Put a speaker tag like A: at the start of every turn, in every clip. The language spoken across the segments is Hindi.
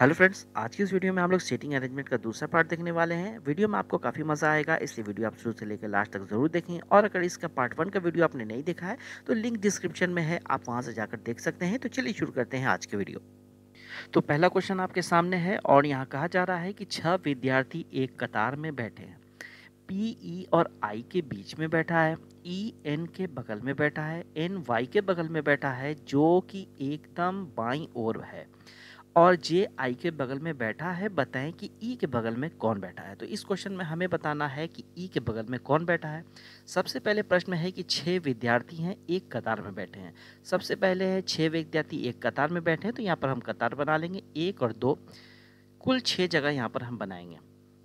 A: हेलो फ्रेंड्स, आज की इस वीडियो में हम लोग सीटिंग अरेंजमेंट का दूसरा पार्ट देखने वाले हैं। वीडियो में आपको काफ़ी मज़ा आएगा, इसलिए वीडियो आप शुरू से लेकर लास्ट तक ज़रूर देखें। और अगर इसका पार्ट 1 का वीडियो आपने नहीं देखा है तो लिंक डिस्क्रिप्शन में है, आप वहां से जाकर देख सकते हैं। तो चलिए शुरू करते हैं आज के वीडियो। तो पहला क्वेश्चन आपके सामने है और यहाँ कहा जा रहा है कि 6 विद्यार्थी एक कतार में बैठे हैं। पी ई और आई के बीच में बैठा है, ई एन के बगल में बैठा है, एन वाई के बगल में बैठा है जो कि एकदम बाईं ओर है, और जे आई के बगल में बैठा है। बताएं कि ई के बगल में कौन बैठा है। तो इस क्वेश्चन में हमें बताना है कि ई के बगल में कौन बैठा है। सबसे पहले प्रश्न है कि 6 विद्यार्थी हैं, एक कतार में बैठे हैं। सबसे पहले है 6 विद्यार्थी एक कतार में बैठे हैं, तो यहाँ पर हम कतार बना लेंगे 1 और 2, कुल 6 जगह यहाँ पर हम बनाएंगे।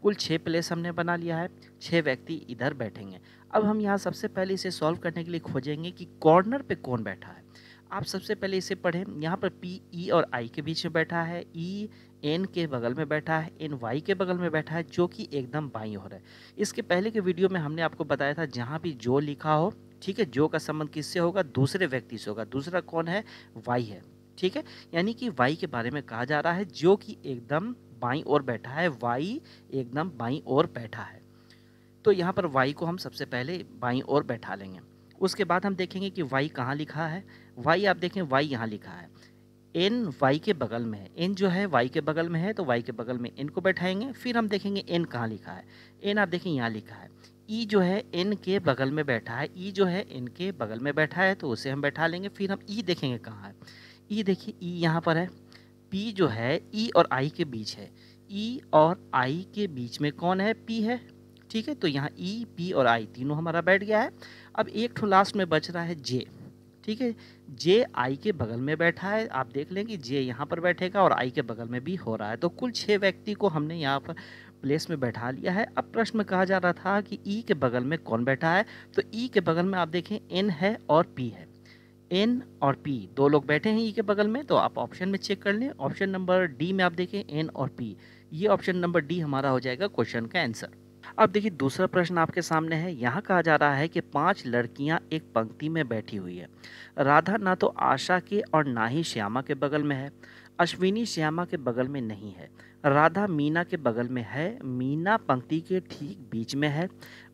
A: कुल 6 प्लेस हमने बना लिया है, 6 व्यक्ति इधर बैठेंगे। अब हम यहाँ सबसे पहले इसे सॉल्व करने के लिए खोजेंगे कि कॉर्नर पे कौन बैठा है। आप सबसे पहले इसे पढ़ें। यहाँ पर पी ई और आई के बीच में बैठा है, ई एन के बगल में बैठा है, एन वाई के बगल में बैठा है जो कि एकदम बाईं ओर है। इसके पहले के वीडियो में हमने आपको बताया था जहाँ भी जो लिखा हो, ठीक है, जो का संबंध किससे होगा, दूसरे व्यक्ति से होगा। दूसरा कौन है, वाई है, ठीक है। यानी कि वाई के बारे में कहा जा रहा है जो कि एकदम बाईं ओर बैठा है, वाई एकदम बाईं ओर बैठा है। तो यहाँ पर वाई को हम सबसे पहले बाईं ओर बैठा लेंगे। उसके बाद हम देखेंगे कि वाई कहाँ लिखा है। वाई आप देखें, वाई यहाँ लिखा है, एन वाई के बगल में है। एन जो है वाई के बगल में है, तो वाई के बगल में एन को बैठाएंगे। फिर हम देखेंगे एन कहाँ लिखा है। एन आप देखें यहाँ लिखा है। ई जो है एन के बगल में बैठा है, ई जो है एन के बगल में बैठा है, तो उसे हम बैठा लेंगे। फिर हम ई देखेंगे कहाँ है। ई देखिए, ई यहाँ पर है। पी जो है ई और आई के बीच है, ई और आई के बीच में कौन है, पी है, ठीक है। तो यहाँ ई पी और आई तीनों हमारा बैठ गया है। अब एक ठो लास्ट में बच रहा है जे, ठीक है। जे आई के बगल में बैठा है। आप देख लें कि जे यहाँ पर बैठेगा और आई के बगल में भी हो रहा है। तो कुल 6 व्यक्ति को हमने यहाँ पर प्लेस में बैठा लिया है। अब प्रश्न में कहा जा रहा था कि ई के बगल में कौन बैठा है। तो ई के बगल में आप देखें एन है और पी है। एन और पी दो लोग बैठे हैं ई के बगल में, तो आप ऑप्शन में चेक कर लें। ऑप्शन नंबर डी में आप देखें एन और पी, ये ऑप्शन नंबर डी हमारा हो जाएगा क्वेश्चन का आंसर। अब देखिए दूसरा प्रश्न आपके सामने है। यहाँ कहा जा रहा है कि 5 लड़कियां एक पंक्ति में बैठी हुई है। राधा ना तो आशा के और ना ही श्यामा के बगल में है। अश्विनी श्यामा के बगल में नहीं है। राधा मीना के बगल में है। मीना पंक्ति के ठीक बीच में है।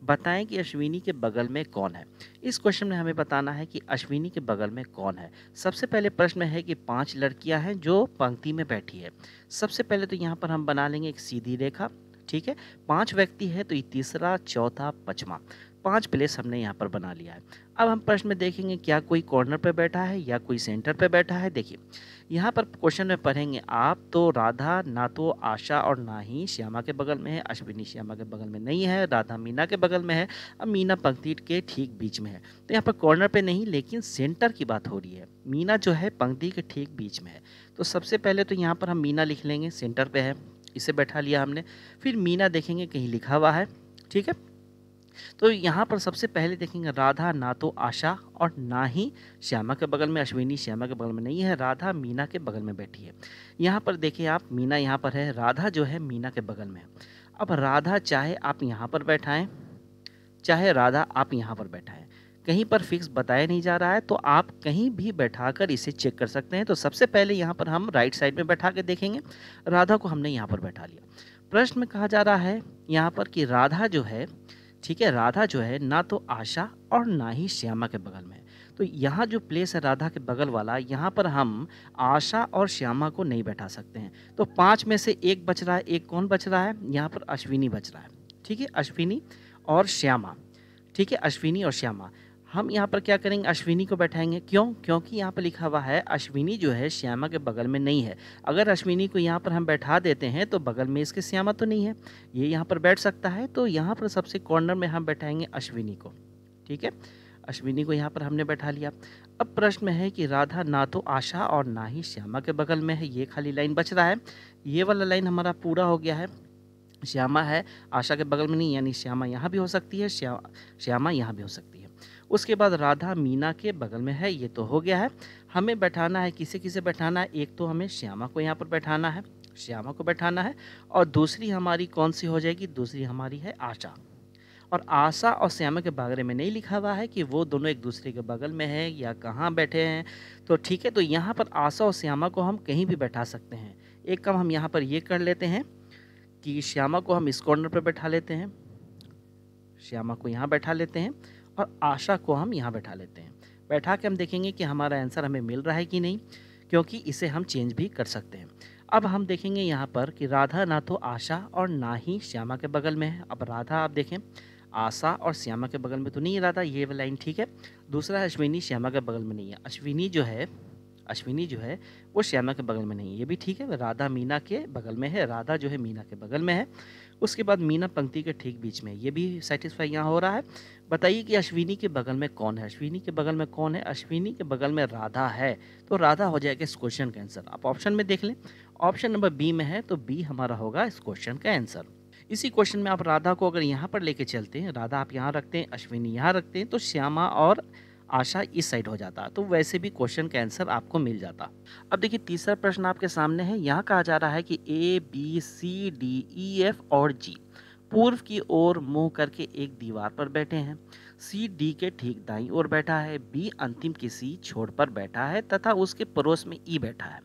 A: बताएं कि अश्विनी के बगल में कौन है। इस क्वेश्चन में हमें बताना है कि अश्विनी के बगल में कौन है। सबसे पहले प्रश्न है कि 5 लड़कियां हैं जो पंक्ति में बैठी है। सबसे पहले तो यहाँ पर हम बना लेंगे एक सीधी रेखा, ठीक है। 5 व्यक्ति है तो ये तीसरा, चौथा, पांचवा, 5 प्लेस हमने यहाँ पर बना लिया है। अब हम प्रश्न में देखेंगे क्या कोई कॉर्नर पे बैठा है या कोई सेंटर पे बैठा है। देखिए यहाँ पर क्वेश्चन में पढ़ेंगे आप, तो राधा ना तो आशा और ना ही श्यामा के बगल में है। अश्विनी श्यामा के बगल में नहीं है। राधा मीना के बगल में है। अब मीना पंक्ति के ठीक बीच में है। तो यहाँ पर कॉर्नर पे नहीं, लेकिन सेंटर की बात हो रही है। मीना जो है पंक्ति के ठीक बीच में है। तो सबसे पहले तो यहाँ पर हम मीना लिख लेंगे, सेंटर पे है, इसे बैठा लिया हमने। फिर मीना देखेंगे कहीं लिखा हुआ है, ठीक है। तो यहाँ पर सबसे पहले देखेंगे राधा ना तो आशा और ना ही श्यामा के बगल में। अश्विनी श्यामा के बगल में नहीं है। राधा मीना के बगल में बैठी है। यहाँ पर देखिए आप, मीना यहाँ पर है, राधा जो है मीना के बगल में है। अब राधा चाहे आप यहाँ पर बैठाएं, चाहे राधा आप यहाँ पर बैठाएं, कहीं पर फिक्स बताया नहीं जा रहा है, तो आप कहीं भी बैठाकर इसे चेक कर सकते हैं। तो सबसे पहले यहाँ पर हम राइट साइड में बैठा के देखेंगे। राधा को हमने यहाँ पर बैठा लिया। प्रश्न में कहा जा रहा है यहाँ पर कि राधा जो है, ठीक है, राधा जो है ना तो आशा और ना ही श्यामा के बगल में है। तो यहाँ जो प्लेस है राधा के बगल वाला, यहाँ पर हम आशा और श्यामा को नहीं बैठा सकते हैं। तो 5 में से एक बच रहा है। एक कौन बच रहा है, यहाँ पर अश्विनी बच रहा है, ठीक है, अश्विनी और श्यामा, ठीक है, अश्विनी और श्यामा। हम यहाँ पर क्या करेंगे, अश्विनी को बैठाएंगे। क्यों, क्योंकि यहाँ पर लिखा हुआ है अश्विनी जो है श्यामा के बगल में नहीं है। अगर अश्विनी को यहाँ पर हम बैठा देते हैं तो बगल में इसके श्यामा तो नहीं है, ये यहाँ पर बैठ सकता है। तो यहाँ पर सबसे कॉर्नर में हम बैठाएंगे अश्विनी को, ठीक है। अश्विनी को यहाँ पर हमने बैठा लिया। अब प्रश्न में है कि राधा ना तो आशा और ना ही श्यामा के बगल में है, ये खाली लाइन बच रहा है। ये वाला लाइन हमारा पूरा हो गया है। श्यामा है आशा के बगल में नहीं, यानी श्यामा यहाँ भी हो सकती है, श्यामा यहाँ भी हो सकती है। उसके बाद राधा मीना के बगल में है, ये तो हो गया है। हमें बैठाना है, किसे किसे बैठाना है, एक तो हमें श्यामा को यहाँ पर बैठाना है, श्यामा को बैठाना है। और दूसरी हमारी कौन सी हो जाएगी, दूसरी हमारी है आशा। और आशा और श्यामा के बारे में नहीं लिखा हुआ है कि वो दोनों एक दूसरे के बगल में है या कहाँ बैठे हैं। तो ठीक है, तो यहाँ पर आशा और श्यामा को हम कहीं भी बैठा सकते हैं। एक काम हम यहाँ पर ये कर लेते हैं कि श्यामा को हम इस कॉर्नर पर बैठा लेते हैं, श्यामा को यहाँ बैठा लेते हैं और आशा को हम यहाँ बैठा लेते हैं। बैठा के हम देखेंगे कि हमारा आंसर हमें मिल रहा है कि नहीं, क्योंकि इसे हम चेंज भी कर सकते हैं। अब हम देखेंगे यहाँ पर कि राधा ना तो आशा और ना ही श्यामा के बगल में है। अब राधा आप देखें, आशा और श्यामा के बगल में तो नहीं है राधा, ये वाला लाइन ठीक है। दूसरा है अश्विनी, श्यामा के बगल में नहीं है। अश्विनी जो है वो श्यामा के बगल में नहीं है, ये भी ठीक है। राधा मीना के बगल में है, राधा जो है मीना के बगल में है। उसके बाद मीना पंक्ति के ठीक बीच में है, ये भी सेटिस्फाई यहाँ हो रहा है। बताइए कि अश्विनी के बगल में कौन है, अश्विनी के बगल में कौन है, अश्विनी के बगल में राधा है, तो राधा हो जाएगा इस क्वेश्चन का आंसर। आप ऑप्शन में देख लें, ऑप्शन नंबर बी में है, तो बी हमारा होगा इस क्वेश्चन का आंसर। इसी क्वेश्चन में आप राधा को अगर यहाँ पर लेके चलते हैं, राधा आप यहाँ रखते हैं, अश्विनी यहाँ रखते हैं, तो श्यामा और आशा इस साइड हो जाता, तो वैसे भी क्वेश्चन का आंसर आपको मिल जाता। अब देखिए तीसरा प्रश्न आपके सामने है। यहाँ कहा जा रहा है कि A B C D E F और जी पूर्व की ओर मुंह करके एक दीवार पर बैठे हैं। सी डी के ठीक दाईं ओर बैठा है, बी अंतिम किसी छोर पर बैठा है तथा उसके पड़ोस में ई बैठा है,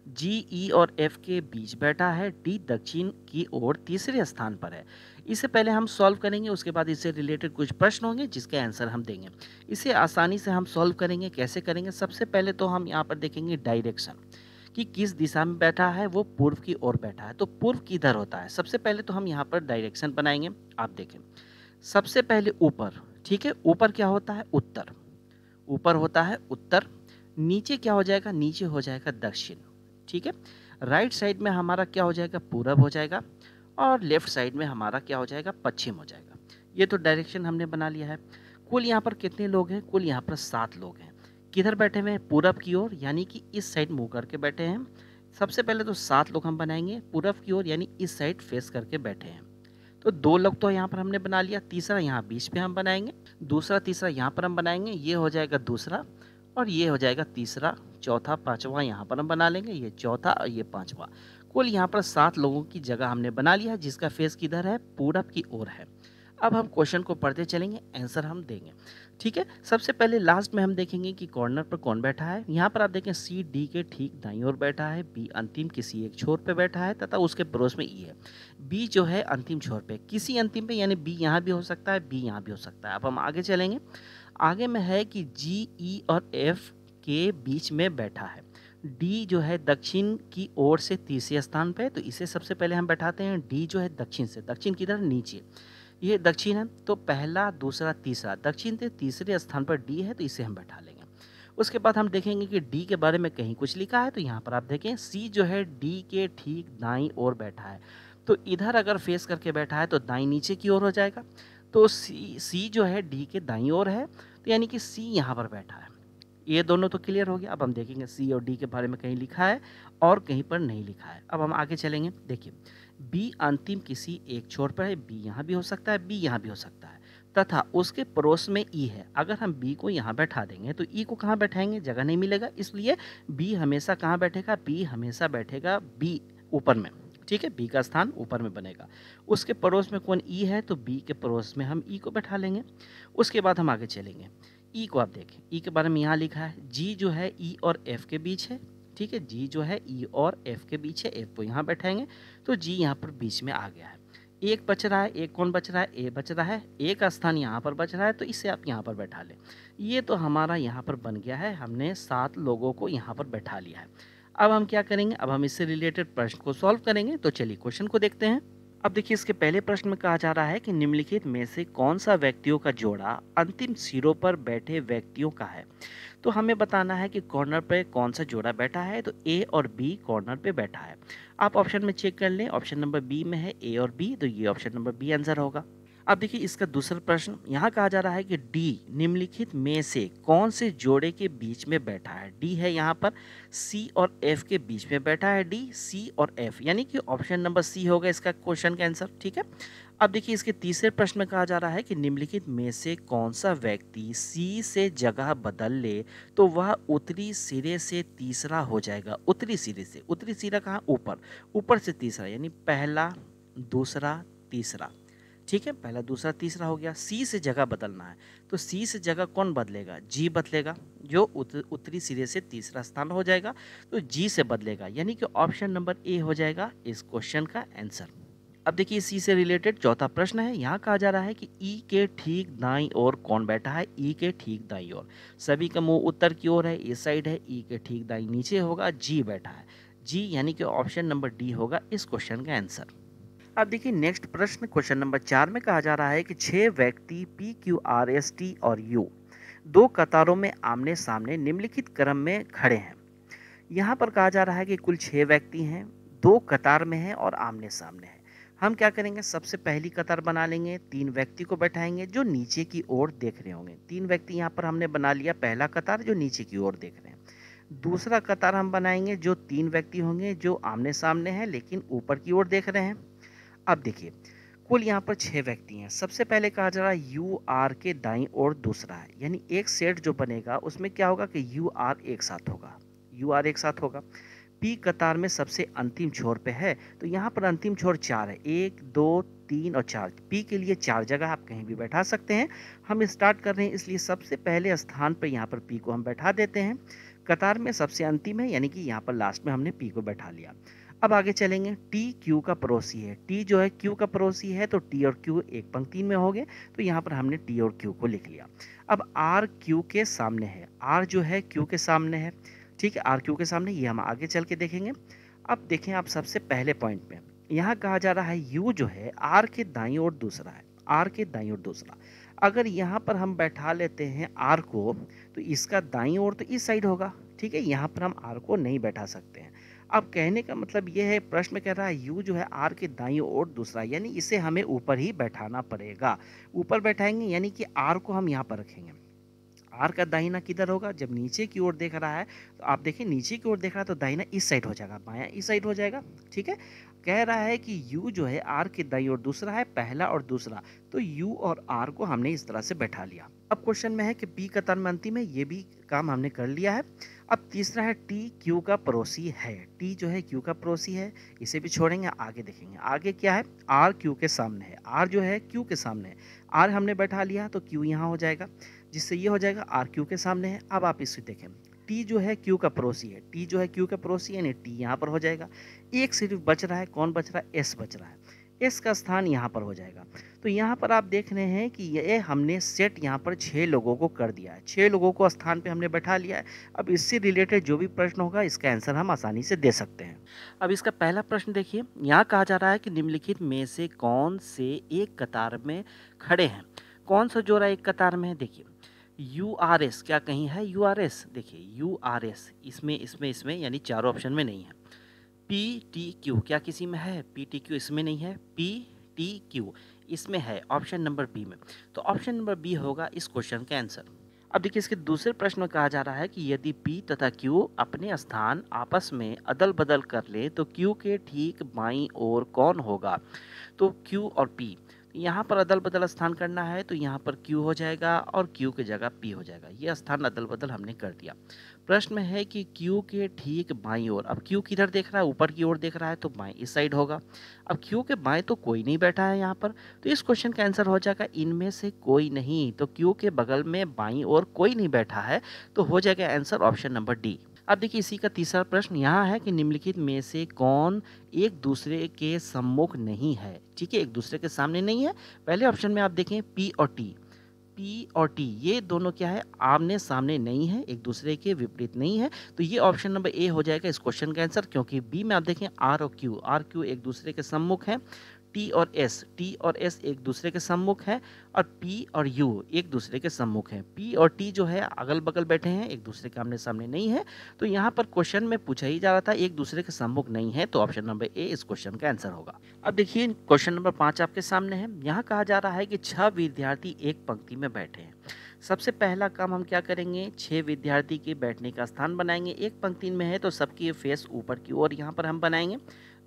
A: जी ई और एफ के बीच बैठा है, डी दक्षिण की ओर तीसरे स्थान पर है। इसे पहले हम सॉल्व करेंगे, उसके बाद इससे रिलेटेड कुछ प्रश्न होंगे जिसके आंसर हम देंगे। इसे आसानी से हम सॉल्व करेंगे। कैसे करेंगे? सबसे पहले तो हम यहाँ पर देखेंगे डायरेक्शन कि किस दिशा में बैठा है, वो पूर्व की ओर बैठा है, तो पूर्व किधर होता है। सबसे पहले तो हम यहाँ पर डायरेक्शन बनाएंगे। आप देखें, सबसे पहले ऊपर, ठीक है, ऊपर क्या होता है? उत्तर, ऊपर होता है उत्तर। नीचे क्या हो जाएगा? नीचे हो जाएगा दक्षिण, ठीक है। राइट साइड में हमारा क्या हो जाएगा? पूरब हो जाएगा, और लेफ्ट साइड में हमारा क्या हो जाएगा? पश्चिम हो जाएगा। ये तो डायरेक्शन हमने बना लिया है। कुल यहाँ पर कितने लोग हैं? कुल यहाँ पर 7 लोग हैं। किधर बैठे हुए हैं? पूरब की ओर, यानी कि इस साइड मुंह करके बैठे हैं। सबसे पहले तो 7 लोग हम बनाएंगे पूरब की ओर, यानी इस साइड फेस करके बैठे हैं। तो 2 लोग तो यहाँ पर हमने बना लिया। तीसरा यहाँ बीच पे हम बनाएंगे, दूसरा तीसरा यहाँ पर हम बनाएंगे, ये हो जाएगा दूसरा, और ये हो जाएगा तीसरा, चौथा, पांचवा यहाँ पर हम बना लेंगे, ये चौथा और ये पांचवा। कुल यहाँ पर 7 लोगों की जगह हमने बना लिया है, जिसका फेस किधर है? पूरब की ओर है। अब हम क्वेश्चन को पढ़ते चलेंगे, आंसर हम देंगे, ठीक है। सबसे पहले लास्ट में हम देखेंगे कि कॉर्नर पर कौन बैठा है। यहाँ पर आप देखें सी डी के ठीक दाईं ओर बैठा है, बी अंतिम किसी एक छोर पे बैठा है तथा उसके पड़ोस में ई है। बी जो है अंतिम छोर पे, किसी अंतिम पे, यानी बी यहाँ भी हो सकता है, बी यहाँ भी हो सकता है। अब हम आगे चलेंगे। आगे में है कि जी ई और एफ के बीच में बैठा है। डी जो है दक्षिण की ओर से तीसरे स्थान पे, तो इसे सबसे पहले हम बैठाते हैं। डी जो है दक्षिण से, दक्षिण किधर? नीचे, ये दक्षिण है, तो पहला, दूसरा, तीसरा, दक्षिण से तीसरे स्थान पर डी है, तो इसे हम बैठा लेंगे। उसके बाद हम देखेंगे कि डी के बारे में कहीं कुछ लिखा है, तो यहाँ पर आप देखें सी जो है डी के ठीक दाईं ओर बैठा है, तो इधर अगर फेस करके बैठा है तो दाईं नीचे की ओर हो जाएगा, तो सी जो है डी के दाईं ओर है, तो यानी कि सी यहाँ पर बैठा है। ये दोनों तो क्लियर हो गया। अब हम देखेंगे सी और डी के बारे में कहीं लिखा है और कहीं पर नहीं लिखा है। अब हम आगे चलेंगे। देखिए बी अंतिम किसी एक छोर पर है, बी यहाँ भी हो सकता है, बी यहाँ भी हो सकता है, तथा उसके पड़ोस में ई है। अगर हम बी को यहाँ बैठा देंगे तो ई को कहाँ बैठाएंगे? जगह नहीं मिलेगा, इसलिए बी हमेशा कहाँ बैठेगा? बी हमेशा बैठेगा बी ऊपर में, ठीक है, बी का स्थान ऊपर में बनेगा। उसके पड़ोस में कौन? ई है, तो बी के पड़ोस में हम ई को बैठा लेंगे। उसके बाद हम आगे चलेंगे। ई को आप देखें, ई के बारे में यहाँ लिखा है, जी जो है ई और एफ के बीच है, ठीक है, जी जो है ई और एफ के बीच है, एफ को यहाँ बैठाएंगे, तो जी यहाँ पर बीच में आ गया है। एक बच रहा है, एक कौन बच रहा है? ए बच रहा है, एक स्थान यहाँ पर बच रहा है, तो इसे आप यहाँ पर बैठा लें। ये तो हमारा यहाँ पर बन गया है, हमने 7 लोगों को यहाँ पर बैठा लिया है। अब हम क्या करेंगे? अब हम इससे रिलेटेड प्रश्न को सॉल्व करेंगे। तो चलिए क्वेश्चन को देखते हैं। अब देखिए इसके पहले प्रश्न में कहा जा रहा है कि निम्नलिखित में से कौन सा व्यक्तियों का जोड़ा अंतिम सिरों पर बैठे व्यक्तियों का है। तो हमें बताना है कि कॉर्नर पे कौन सा जोड़ा बैठा है, तो ए और बी कॉर्नर पे बैठा है। आप ऑप्शन में चेक कर लें, ऑप्शन नंबर बी में है ए और बी, तो ये ऑप्शन नंबर बी आंसर होगा। अब देखिए इसका दूसरा प्रश्न, यहाँ कहा जा रहा है कि डी निम्नलिखित में से कौन से जोड़े के बीच में बैठा है। डी है यहाँ पर, सी और एफ के बीच में बैठा है डी, सी और एफ, यानी कि ऑप्शन नंबर सी होगा इसका क्वेश्चन का आंसर, ठीक है। अब देखिए इसके तीसरे प्रश्न में कहा जा रहा है कि निम्नलिखित में से कौन सा व्यक्ति सी से जगह बदल ले तो वह उत्तरी सिरे से तीसरा हो जाएगा। उत्तरी सिरे से, उत्तरी सिरा कहाँ? ऊपर, ऊपर से तीसरा, यानी पहला, दूसरा, तीसरा, ठीक है, पहला दूसरा तीसरा हो गया। सी से जगह बदलना है, तो सी से जगह कौन बदलेगा? जी बदलेगा, जो उत्तरी सिरे से तीसरा स्थान हो जाएगा, तो जी से बदलेगा, यानी कि ऑप्शन नंबर ए हो जाएगा इस क्वेश्चन का आंसर। अब देखिए सी से रिलेटेड चौथा प्रश्न है। यहाँ कहा जा रहा है कि ई के ठीक दाईं ओर कौन बैठा है? ई के ठीक दाईं ओर सभी का मुंह उत्तर की ओर है, इस साइड है। ई के ठीक दाईं नीचे होगा, जी बैठा है। जी यानी कि ऑप्शन नंबर डी होगा इस क्वेश्चन का आंसर। अब देखिए नेक्स्ट प्रश्न क्वेश्चन नंबर 4 में कहा जा रहा है कि 6 व्यक्ति P Q R S T और यू दो कतारों में आमने सामने निम्नलिखित क्रम में खड़े हैं। यहाँ पर कहा जा रहा है कि कुल 6 व्यक्ति हैं, दो कतार में हैं और आमने सामने हैं। हम क्या करेंगे, सबसे पहली कतार बना लेंगे, 3 व्यक्ति को बैठाएंगे जो नीचे की ओर देख रहे होंगे। 3 व्यक्ति यहाँ पर हमने बना लिया, पहला कतार जो नीचे की ओर देख रहे हैं। दूसरा कतार हम बनाएंगे जो 3 व्यक्ति होंगे जो आमने सामने हैं लेकिन ऊपर की ओर देख रहे हैं। अब देखिए कुल यहाँ पर 6 व्यक्ति हैं। सबसे पहले कहा जा रहा है यू आर के दाईं ओर दूसरा है, यानी एक सेट जो बनेगा उसमें क्या होगा कि यू आर एक साथ होगा, यू आर एक साथ होगा। पी कतार में सबसे अंतिम छोर पे है, तो यहाँ पर अंतिम छोर 4 है, 1 2 3 और 4। पी के लिए 4 जगह आप कहीं भी बैठा सकते हैं। हम स्टार्ट कर रहे हैं इसलिए सबसे पहले स्थान पर यहाँ पर पी को हम बैठा देते हैं। कतार में सबसे अंतिम है, यानी कि यहाँ पर लास्ट में हमने पी को बैठा लिया। अब आगे चलेंगे, टी क्यू का पड़ोसी है। टी जो है क्यू का पड़ोसी है, तो टी और क्यू एक पंक्ति में हो गए, तो यहाँ पर हमने टी और क्यू को लिख लिया। अब आर क्यू के सामने है, आर जो है क्यू के सामने है, ठीक है, आर क्यू के सामने, ये हम आगे चल के देखेंगे। अब देखें आप सबसे पहले पॉइंट पे यहाँ कहा जा रहा है यू जो है आर के दाईं ओर दूसरा है, आर के दाईं ओर दूसरा। अगर यहाँ पर हम बैठा लेते हैं आर को, तो इसका दाईं ओर तो इस साइड होगा, ठीक है, यहाँ पर हम आर को नहीं बैठा सकते हैं। अब कहने का मतलब ये है, प्रश्न में कह रहा है यू जो है आर के दाईं ओर दूसरा, यानी इसे हमें ऊपर ही बैठाना पड़ेगा। ऊपर बैठाएंगे यानी कि आर को हम यहाँ पर रखेंगे। आर का दाहिना किधर होगा? जब नीचे की ओर देख रहा है तो आप देखिए नीचे की ओर देख रहा है तो दाहिना इस साइड हो जाएगा, बायां इस साइड हो जाएगा, ठीक है। कह रहा है कि यू जो है आर के दाईं ओर दूसरा है, पहला और दूसरा, तो यू और आर को हमने इस तरह से बैठा लिया। अब क्वेश्चन में है कि पी कतार में अंतिम है, ये भी काम हमने कर लिया है। अब तीसरा है टी क्यू का पड़ोसी है। टी जो है क्यू का पड़ोसी है, इसे भी छोड़ेंगे, आगे देखेंगे। आगे क्या है? आर क्यू के सामने है, आर जो है क्यू के सामने है। आर हमने बैठा लिया तो क्यू यहाँ हो जाएगा, जिससे ये हो जाएगा आर क्यू के सामने है। अब आप इसे देखें, टी जो है क्यू का पड़ोसी है, टी जो है क्यू का पड़ोसी यानी टी यहाँ पर हो जाएगा। एक सिर्फ बच रहा है, कौन बच रहा है? एस बच रहा है, एस का स्थान यहाँ पर हो जाएगा। तो यहाँ पर आप देख रहे हैं कि ये हमने सेट यहाँ पर 6 लोगों को कर दिया है, 6 लोगों को स्थान पे हमने बैठा लिया है। अब इससे रिलेटेड जो भी प्रश्न होगा इसका आंसर हम आसानी से दे सकते हैं। अब इसका पहला प्रश्न देखिए, यहाँ कहा जा रहा है कि निम्नलिखित में से कौन से एक कतार में खड़े हैं? कौन सा जोड़ा एक कतार में है? देखिए यू आर एस, क्या कहीं है यू आर एस? देखिए यू आर एस इसमें यानी चारों ऑप्शन में नहीं है। पी टी क्यू क्या किसी में है? पी टी क्यू इसमें नहीं है, पी टी क्यू इसमें है, ऑप्शन नंबर बी में। तो ऑप्शन नंबर बी होगा इस क्वेश्चन का आंसर। अब देखिए इसके दूसरे प्रश्न में कहा जा रहा है कि यदि पी तथा क्यू अपने स्थान आपस में अदल बदल कर ले तो क्यू के ठीक बाईं ओर कौन होगा? तो क्यू और पी, यहाँ पर अदल बदल स्थान करना है तो यहाँ पर Q हो जाएगा और Q की जगह P हो जाएगा। ये स्थान अदल बदल हमने कर दिया। प्रश्न में है कि Q के ठीक बाईं ओर, अब Q किधर देख रहा है? ऊपर की ओर देख रहा है, तो बाएं इस साइड होगा। अब Q के बाएं तो कोई नहीं बैठा है यहाँ पर, तो इस क्वेश्चन का आंसर हो जाएगा इनमें से कोई नहीं। तो Q के बगल में बाईं ओर कोई नहीं बैठा है, तो हो जाएगा आंसर ऑप्शन नंबर डी। अब देखिए इसी का तीसरा प्रश्न यहाँ है कि निम्नलिखित में से कौन एक दूसरे के सम्मुख नहीं है? ठीक है, एक दूसरे के सामने नहीं है। पहले ऑप्शन में आप देखें पी और टी, पी और टी ये दोनों क्या है? आमने सामने नहीं है, एक दूसरे के विपरीत नहीं है। तो ये ऑप्शन नंबर ए हो जाएगा इस क्वेश्चन का आंसर, क्योंकि बी में आप देखें आर और क्यू एक दूसरे के सम्मुख है। टी और एस एक दूसरे के सम्मुख है, और पी और यू एक दूसरे के सम्मुख है। पी और टी जो है अगल बगल बैठे हैं, एक दूसरे के आमने सामने नहीं है। तो यहाँ पर क्वेश्चन में पूछा ही जा रहा था एक दूसरे के सम्मुख नहीं है, तो ऑप्शन नंबर ए इस क्वेश्चन का आंसर होगा। अब देखिए क्वेश्चन नंबर 5 आपके सामने है। यहाँ कहा जा रहा है कि 6 विद्यार्थी एक पंक्ति में बैठे हैं। सबसे पहला काम हम क्या करेंगे? 6 विद्यार्थी के बैठने का स्थान बनाएंगे। एक पंक्ति में है तो सबकी फेस ऊपर की ओर यहाँ पर हम बनाएंगे।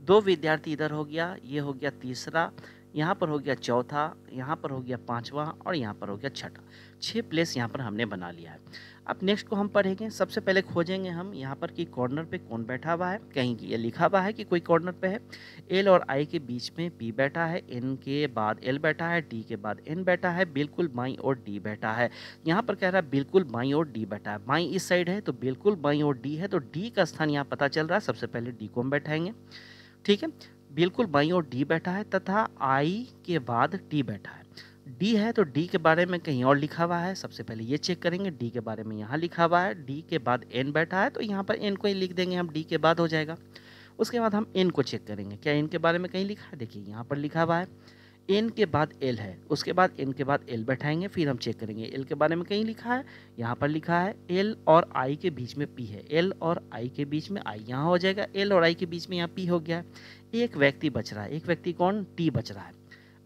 A: 2 विद्यार्थी इधर हो गया, ये हो गया तीसरा, यहाँ पर हो गया चौथा, यहाँ पर हो गया पांचवा और यहाँ पर हो गया छठा। 6 प्लेस यहाँ पर हमने बना लिया है। अब नेक्स्ट को हम पढ़ेंगे। सबसे पहले खोजेंगे हम यहाँ पर कि कॉर्नर पे कौन बैठा हुआ है। कहीं ये लिखा हुआ है कि कोई कॉर्नर पे है। एल और आई के बीच में पी बैठा है, एन के बाद एल बैठा है, डी के बाद एन बैठा है, बिल्कुल बाईं और डी बैठा है। यहाँ पर कह रहा है बिल्कुल बाईं और डी बैठा है। बाईं इस साइड है तो बिल्कुल बाईं और डी है, तो डी का स्थान यहाँ पता चल रहा है। सबसे पहले डी को हम बैठाएंगे, ठीक है। बिल्कुल बाईं और डी बैठा है तथा आई के बाद टी बैठा है। डी है तो डी के बारे में कहीं और लिखा हुआ है, सबसे पहले ये चेक करेंगे। डी के बारे में यहाँ लिखा हुआ है, डी के बाद एन बैठा है तो यहाँ पर एन को ही लिख देंगे हम, डी के बाद हो जाएगा। उसके बाद हम एन को चेक करेंगे, क्या एन के बारे में कहीं लिखा है? देखिए यहाँ पर लिखा हुआ है। एन के बाद एल है, उसके बाद एन के बाद एल बैठाएंगे, फिर हम चेक करेंगे एल के बारे में कहीं लिखा है। यहाँ पर लिखा है एल और आई के बीच में पी है, एल और आई के बीच में आई यहाँ हो जाएगा, एल और आई के बीच में यहाँ पी हो गया है। एक व्यक्ति बच रहा है, एक व्यक्ति कौन? टी बच रहा है।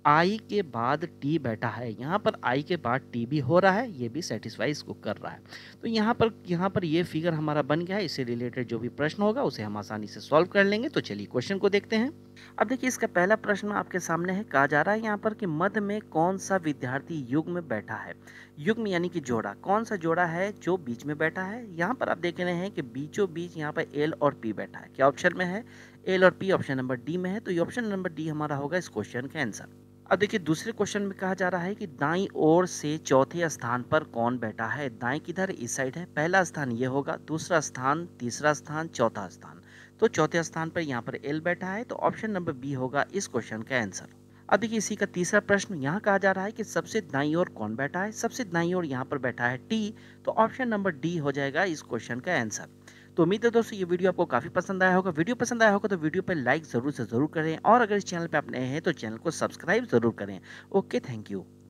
A: आई के बाद टी बैठा है, यहाँ पर आई के बाद टी भी हो रहा है, ये भी सेटिस्फाई इसको कर रहा है। तो यहाँ पर ये फिगर हमारा बन गया है। इससे रिलेटेड जो भी प्रश्न होगा उसे हम आसानी से सॉल्व कर लेंगे। तो चलिए क्वेश्चन को देखते हैं। अब देखिए इसका पहला प्रश्न आपके सामने है। कहा जा रहा है यहाँ पर कि मध्य में कौन सा विद्यार्थी युग्म में बैठा है। युग्म यानी कि जोड़ा, कौन सा जोड़ा है जो बीच में बैठा है? यहाँ पर आप देख रहे हैं कि बीचों बीच यहाँ पर एल और पी बैठा है। क्या ऑप्शन में है? एल और पी ऑप्शन नंबर डी में है, तो ये ऑप्शन नंबर डी हमारा होगा इस क्वेश्चन का आंसर। अब देखिए दूसरे क्वेश्चन में कहा जा रहा है कि दाईं ओर से चौथे स्थान पर कौन बैठा है। दाएं किधर? इस साइड है। पहला स्थान ये होगा, दूसरा स्थान, तीसरा स्थान, चौथा स्थान। तो चौथे स्थान पर यहाँ पर एल बैठा है, तो ऑप्शन नंबर बी होगा इस क्वेश्चन का आंसर। अब देखिए इसी का तीसरा प्रश्न, यहाँ कहा जा रहा है कि सबसे दाईं ओर कौन बैठा है। सबसे दाईं ओर यहाँ पर बैठा है टी, तो ऑप्शन नंबर डी हो जाएगा इस क्वेश्चन का आंसर। तो उम्मीद है दोस्तों ये वीडियो आपको काफ़ी पसंद आया होगा। वीडियो पसंद आया होगा तो वीडियो पर लाइक ज़रूर से ज़रूर करें, और अगर इस चैनल पर आप नए हैं तो चैनल को सब्सक्राइब ज़रूर करें। Okay, thank you.